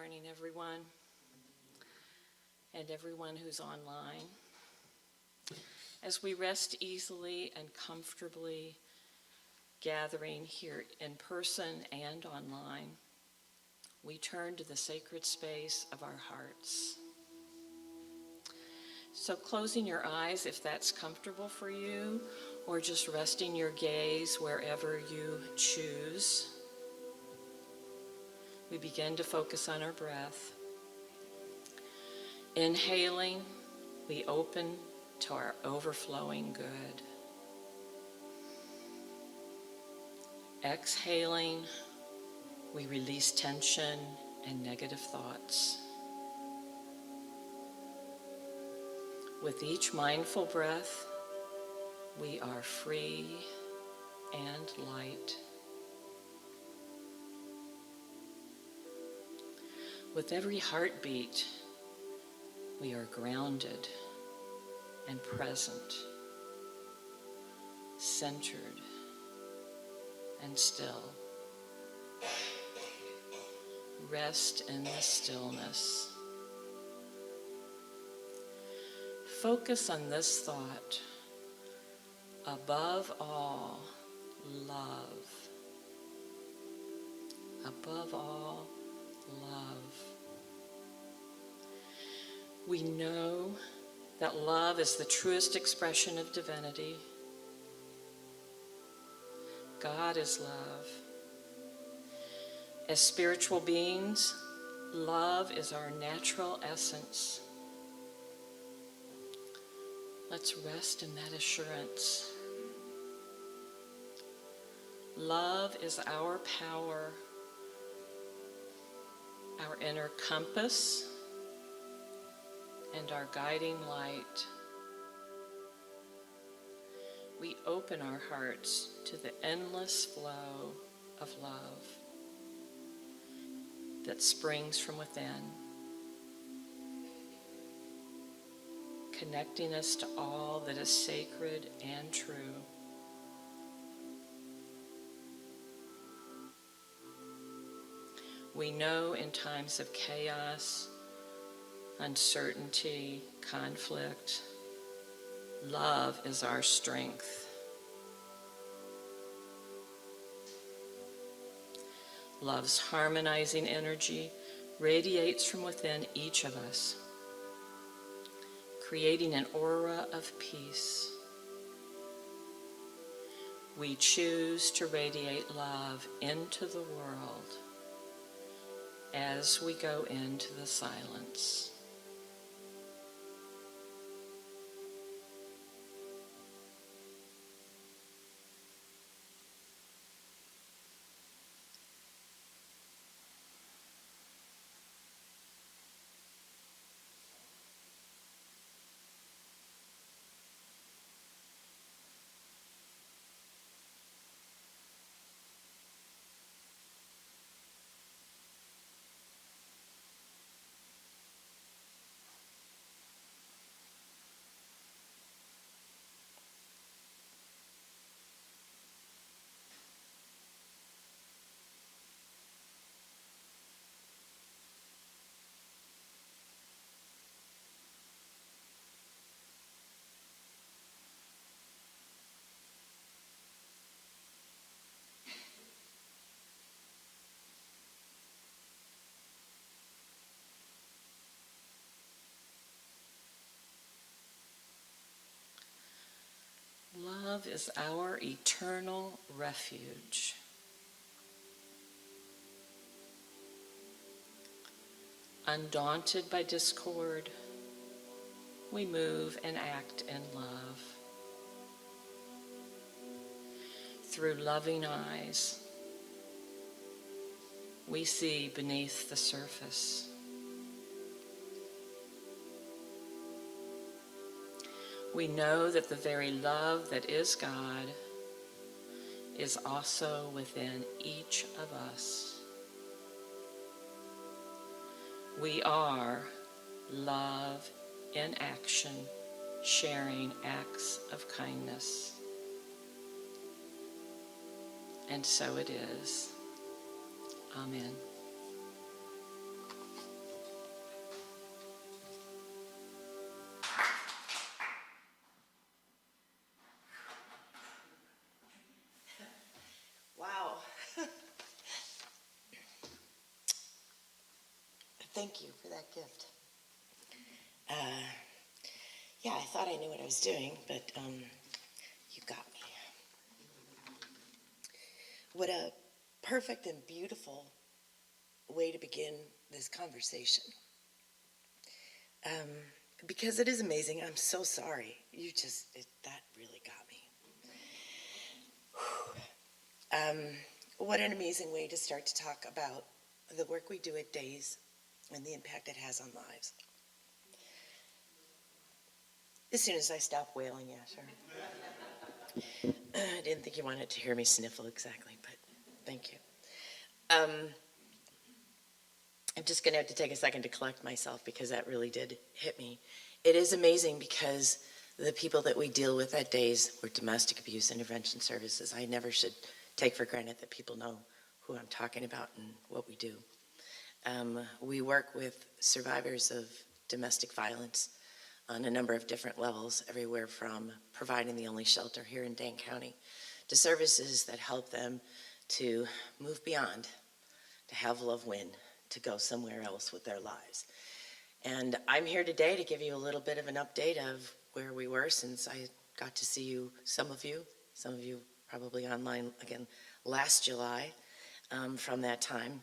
morning, everyone, and everyone who's online. As we rest easily and comfortably, gathering here in person and online, we turn to the sacred space of our hearts. So closing your eyes if that's comfortable for you, or just resting your gaze wherever you choose. We begin to focus on our breath. Inhaling, we open to our overflowing good. Exhaling, we release tension and negative thoughts. With each mindful breath, we are free and light. With every heartbeat, we are grounded and present, centered and still. Rest in the stillness. Focus on this thought. Above all, love. Above all, love. We know that love is the truest expression of divinity. God is love. As spiritual beings, love is our natural essence. Let's rest in that assurance. Love is our power, our inner compass, and our guiding light. We open our hearts to the endless flow of love that springs from within, connecting us to all that is sacred and true. We know in times of chaos, uncertainty, conflict, love is our strength. Love's harmonizing energy radiates from within each of us, creating an aura of peace. We choose to radiate love into the world as we go into the silence. Love is our eternal refuge. Undaunted by discord, we move and act in love. Through loving eyes, we see beneath the surface. We know that the very love that is God is also within each of us. We are love in action, sharing acts of kindness. And so it is. Amen. Thank you for that gift. Yeah, I thought I knew what I was doing, but you got me. What a perfect and beautiful way to begin this conversation. Because it is amazing. I'm so sorry. That really got me. What an amazing way to start to talk about the work we do at DAIS and the impact it has on lives. As soon as I stop wailing, yeah, sure. I didn't think you wanted to hear me sniffle exactly, but thank you. I'm just going to have to take a second to collect myself because that really did hit me. It is amazing because the people that we deal with at DAIS were domestic abuse intervention services. I never should take for granted that people know who I'm talking about and what we do. We work with survivors of domestic violence on a number of different levels, everywhere from providing the only shelter here in Dane County to services that help them to move beyond, to have love win, to go somewhere else with their lives. And I'm here today to give you a little bit of an update of where we were since I got to see you, some of you probably online again last July from that time,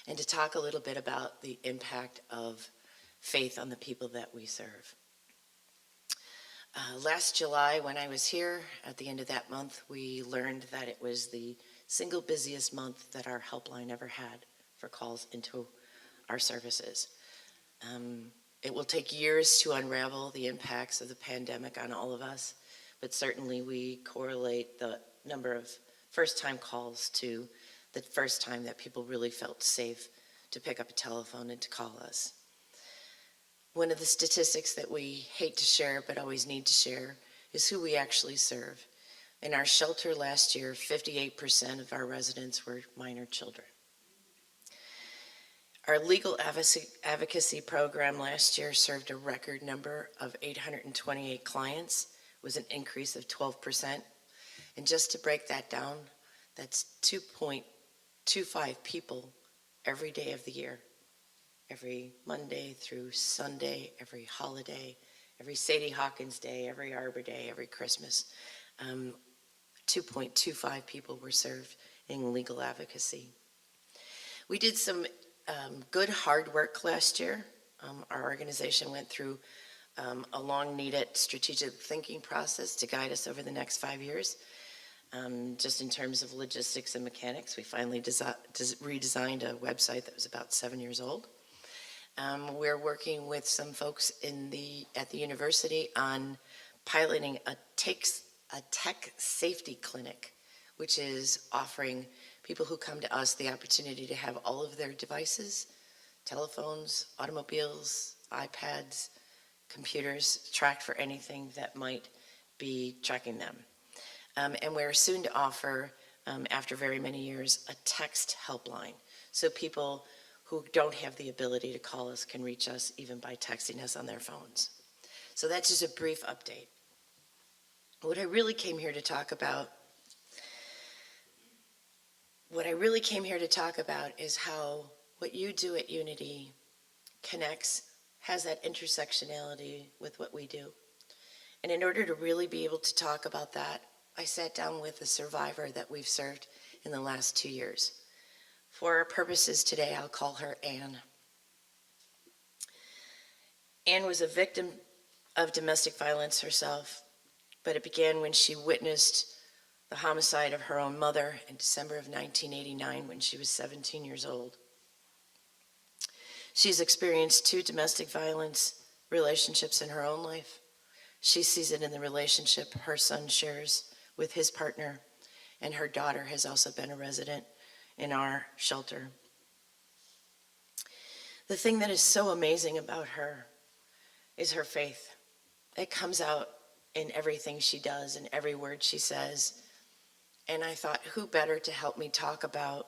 and to talk a little bit about the impact of faith on the people that we serve. Last July, when I was here, at the end of that month, we learned that it was the single busiest month that our helpline ever had for calls into our services. It will take years to unravel the impacts of the pandemic on all of us, but certainly we correlate the number of first-time calls to the first time that people really felt safe to pick up a telephone and to call us. One of the statistics that we hate to share but always need to share is who we actually serve. In our shelter last year, 58% of our residents were minor children. Our legal advocacy program last year served a record number of 828 clients, with an increase of 12%. And just to break that down, that's 2.25 people every day of the year. Every Monday through Sunday, every holiday, every Sadie Hawkins Day, every Arbor Day, every Christmas. 2.25 people were served in legal advocacy. We did some good hard work last year. Our organization went through a long-needed strategic thinking process to guide us over the next 5 years. Just in terms of logistics and mechanics, we finally redesigned a website that was about 7 years old. We're working with some folks at the university on piloting a tech safety clinic, which is offering people who come to us the opportunity to have all of their devices, telephones, automobiles, iPads, computers, tracked for anything that might be tracking them. And we're soon to offer, after very many years, a text helpline. So people who don't have the ability to call us can reach us even by texting us on their phones. So that's just a brief update. What I really came here to talk about is how what you do at Unity has that intersectionality with what we do. And in order to really be able to talk about that, I sat down with a survivor that we've served in the last 2 years. For our purposes today, I'll call her Anne. Anne was a victim of domestic violence herself, but it began when she witnessed the homicide of her own mother in December of 1989 when she was 17 years old. She's experienced 2 domestic violence relationships in her own life. She sees it in the relationship her son shares with his partner, and her daughter has also been a resident in our shelter. The thing that is so amazing about her is her faith. It comes out in everything she does and every word she says. And I thought, who better to help me talk about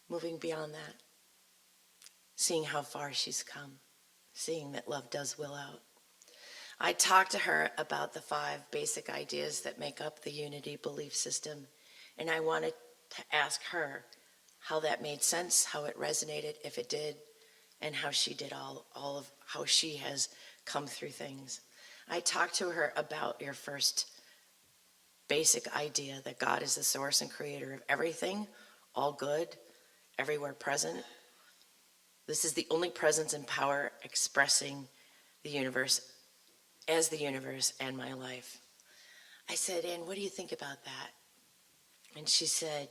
moving beyond that, seeing how far she's come, seeing that love does will out. I talked to her about the 5 basic ideas that make up the Unity belief system, and I wanted to ask her, how that made sense, how it resonated, if it did, and how she did all of how she has come through things. I talked to her about your first basic idea that God is the source and creator of everything, all good, everywhere present. This is the only presence and power expressing the universe as the universe and my life. I said, Ann, what do you think about that? And she said,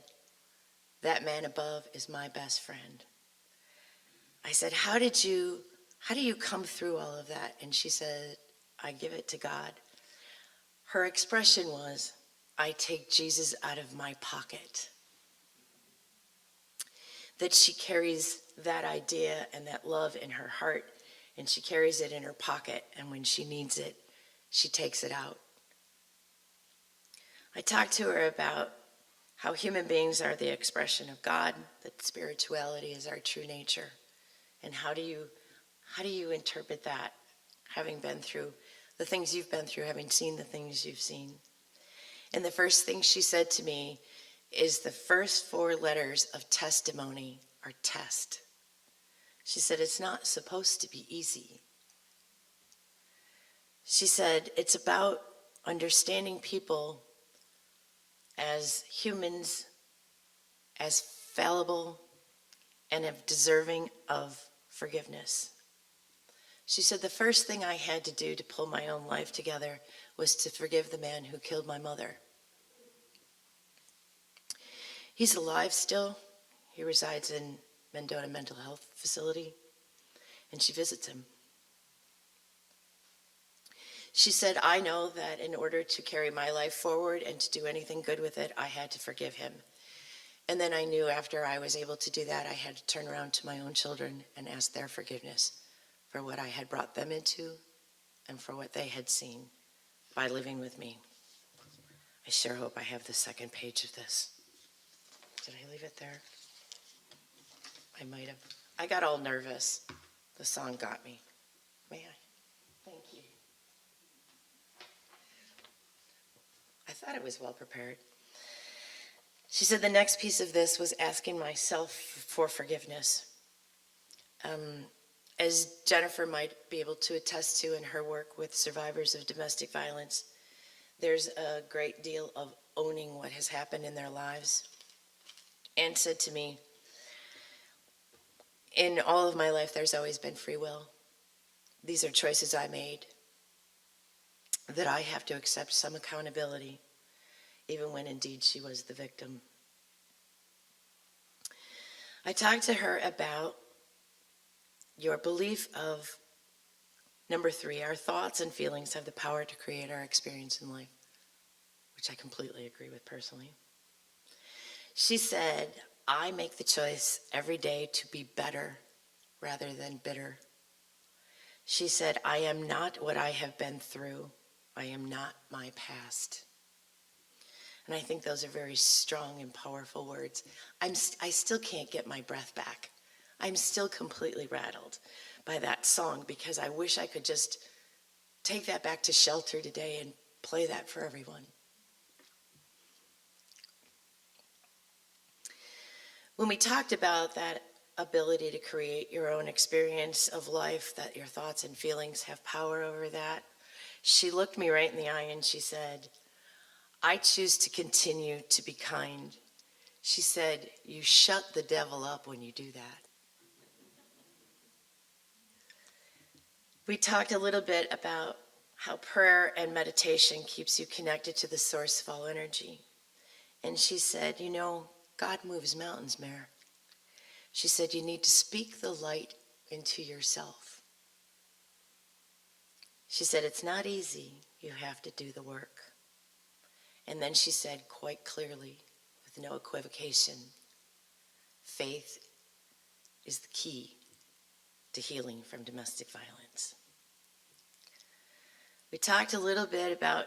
that man above is my best friend. I said, how do you come through all of that? And she said, I give it to God. Her expression was, I take Jesus out of my pocket. That she carries that idea and that love in her heart, and she carries it in her pocket, and when she needs it, she takes it out. I talked to her about how human beings are the expression of God, that spirituality is our true nature, and how do you interpret that, having been through the things you've been through, having seen the things you've seen. And the first thing she said to me is the first 4 letters of testimony are test. She said, it's not supposed to be easy. She said, it's about understanding people as humans, as fallible, and of deserving of forgiveness. She said, the first thing I had to do to pull my own life together was to forgive the man who killed my mother. He's alive still. He resides in Mendota Mental Health Facility, and she visits him. She said, I know that in order to carry my life forward and to do anything good with it, I had to forgive him. And then I knew after I was able to do that, I had to turn around to my own children and ask their forgiveness for what I had brought them into and for what they had seen by living with me. I sure hope I have the second page of this. Did I leave it there? I might have. I got all nervous. The song got me. May I? Thank you. I thought it was well prepared. She said the next piece of this was asking myself for forgiveness. As Jennifer might be able to attest to in her work with survivors of domestic violence, there's a great deal of owning what has happened in their lives. Anne said to me, in all of my life, there's always been free will. These are choices I made, that I have to accept some accountability, even when indeed she was the victim. I talked to her about your belief of, number 3, our thoughts and feelings have the power to create our experience in life, which I completely agree with personally. She said, I make the choice every day to be better rather than bitter. She said, I am not what I have been through. I am not my past. And I think those are very strong and powerful words. I still can't get my breath back. I'm still completely rattled by that song because I wish I could just take that back to shelter today and play that for everyone. When we talked about that ability to create your own experience of life, that your thoughts and feelings have power over that, she looked me right in the eye and she said, I choose to continue to be kind. She said, you shut the devil up when you do that. We talked a little bit about how prayer and meditation keeps you connected to the source of all energy. And she said, you know, God moves mountains, Mare. She said, you need to speak the light into yourself. She said, it's not easy. You have to do the work. And then she said quite clearly, with no equivocation, faith is the key to healing from domestic violence. We talked a little bit about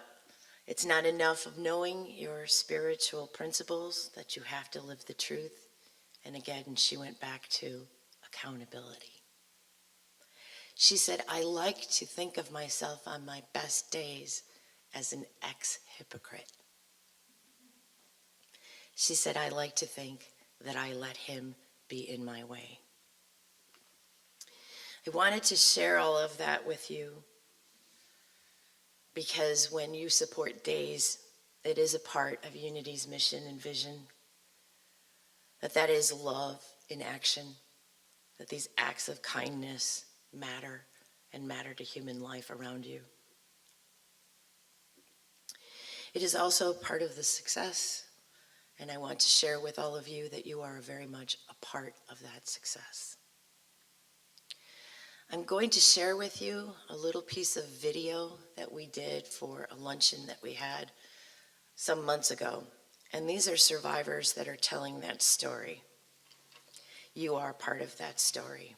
it's not enough of knowing your spiritual principles, that you have to live the truth. And again, she went back to accountability. She said, I like to think of myself on my best days as an ex-hypocrite. She said, I like to think that I let him be in my way. I wanted to share all of that with you because when you support DAIS, it is a part of Unity's mission and vision, that is love in action, that these acts of kindness matter and matter to human life around you. It is also part of the success, and I want to share with all of you that you are very much a part of that success. I'm going to share with you a little piece of video that we did for a luncheon that we had some months ago. And these are survivors that are telling that story. You are part of that story.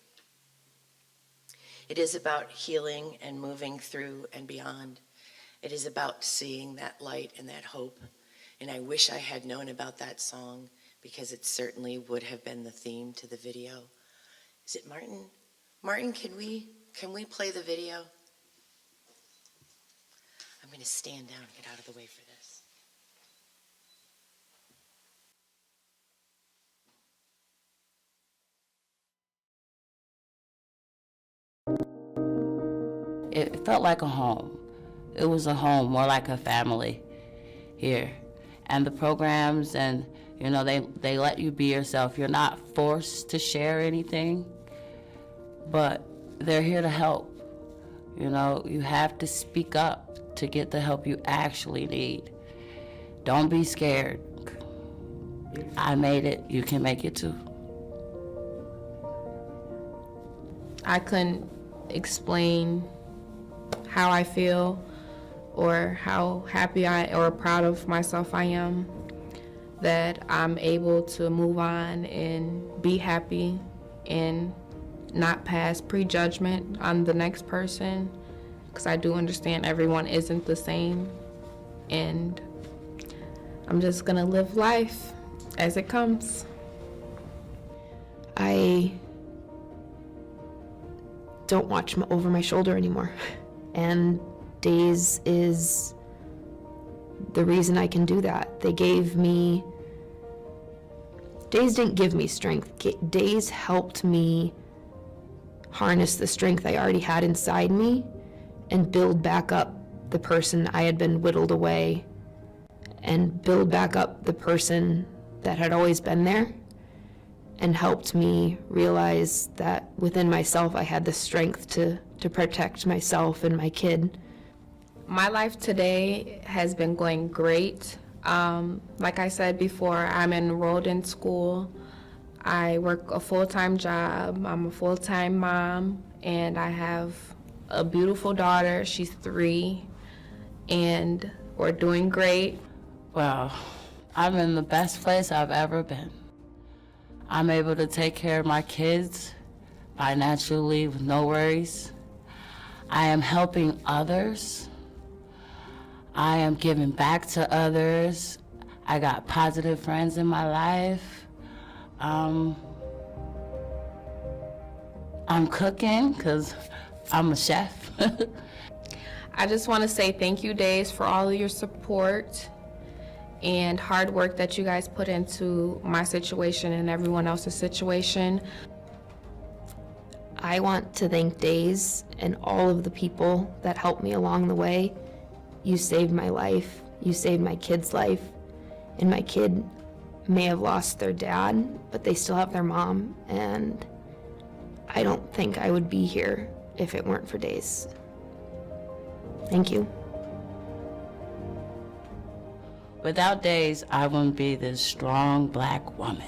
It is about healing and moving through and beyond. It is about seeing that light and that hope. And I wish I had known about that song because it certainly would have been the theme to the video. Is it Martin? Martin, can we play the video? I'm going to stand down and get out of the way for this. It felt like a home. It was a home, more like a family here. And the programs, and they let you be yourself. You're not forced to share anything, but they're here to help. You have to speak up to get the help you actually need. Don't be scared. I made it, you can make it too. I couldn't explain how I feel or how happy or proud of myself I am that I'm able to move on and be happy and not pass prejudgment on the next person, because I do understand everyone isn't the same, and I'm just gonna live life as it comes. I don't watch over my shoulder anymore, and DAIS is the reason I can do that. DAIS didn't give me strength. DAIS helped me harness the strength I already had inside me and build back up the person I had been whittled away, and build back up the person that had always been there, and helped me realize that within myself I had the strength to protect myself and my kid. My life today has been going great. Like I said before, I'm enrolled in school. I work a full-time job. I'm a full-time mom, and I have a beautiful daughter. She's 3, and we're doing great. Well, I'm in the best place I've ever been. I'm able to take care of my kids financially with no worries. I am helping others. I am giving back to others. I got positive friends in my life. I'm cooking because I'm a chef. I just want to say thank you, DAIS, for all of your support and hard work that you guys put into my situation and everyone else's situation. I want to thank DAIS and all of the people that helped me along the way. You saved my life, you saved my kid's life, and my kid may have lost their dad, but they still have their mom, and I don't think I would be here if it weren't for DAIS. Thank you. Without DAIS, I wouldn't be this strong Black woman.